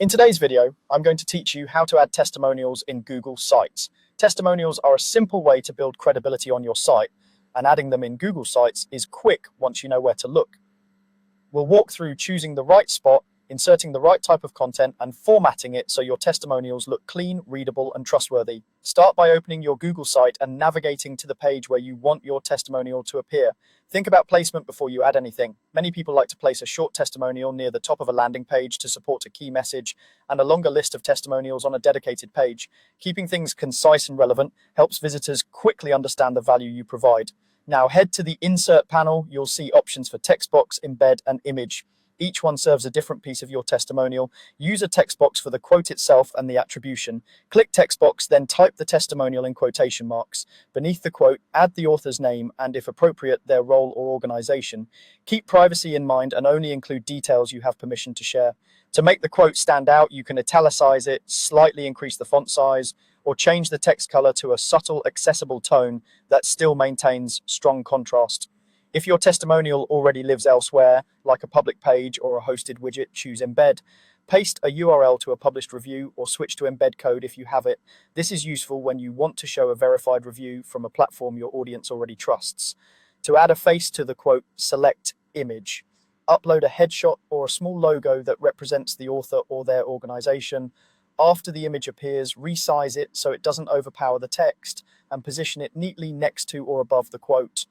In today's video, I'm going to teach you how to add testimonials in Google Sites. Testimonials are a simple way to build credibility on your site, and adding them in Google Sites is quick once you know where to look. We'll walk through choosing the right spot, inserting the right type of content, and formatting it so your testimonials look clean, readable, and trustworthy. Start by opening your Google site and navigating to the page where you want your testimonial to appear. Think about placement before you add anything. Many people like to place a short testimonial near the top of a landing page to support a key message, and a longer list of testimonials on a dedicated page. Keeping things concise and relevant helps visitors quickly understand the value you provide. Now head to the Insert panel. You'll see options for text box, embed, and image. Each one serves a different piece of your testimonial. Use a text box for the quote itself and the attribution. Click text box, then type the testimonial in quotation marks. Beneath the quote, add the author's name and, if appropriate, their role or organization. Keep privacy in mind and only include details you have permission to share. To make the quote stand out, you can italicize it, slightly increase the font size, or change the text color to a subtle, accessible tone that still maintains strong contrast. If your testimonial already lives elsewhere, like a public page or a hosted widget, choose Embed. Paste a URL to a published review or switch to embed code if you have it. This is useful when you want to show a verified review from a platform your audience already trusts. To add a face to the quote, select Image. Upload a headshot or a small logo that represents the author or their organization. After the image appears, resize it so it doesn't overpower the text, and position it neatly next to or above the quote.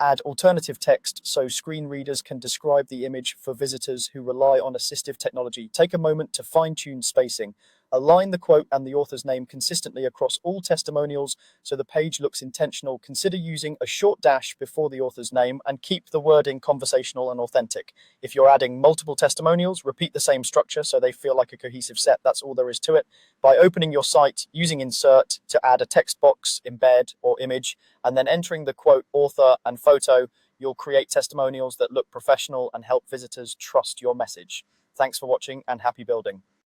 Add alternative text so screen readers can describe the image for visitors who rely on assistive technology. Take a moment to fine-tune spacing. Align the quote and the author's name consistently across all testimonials so the page looks intentional. Consider using a short dash before the author's name and keep the wording conversational and authentic. If you're adding multiple testimonials, repeat the same structure so they feel like a cohesive set. That's all there is to it. By opening your site, using Insert to add a text box, embed, or image, and then entering the quote, author, and photo, you'll create testimonials that look professional and help visitors trust your message. Thanks for watching and happy building.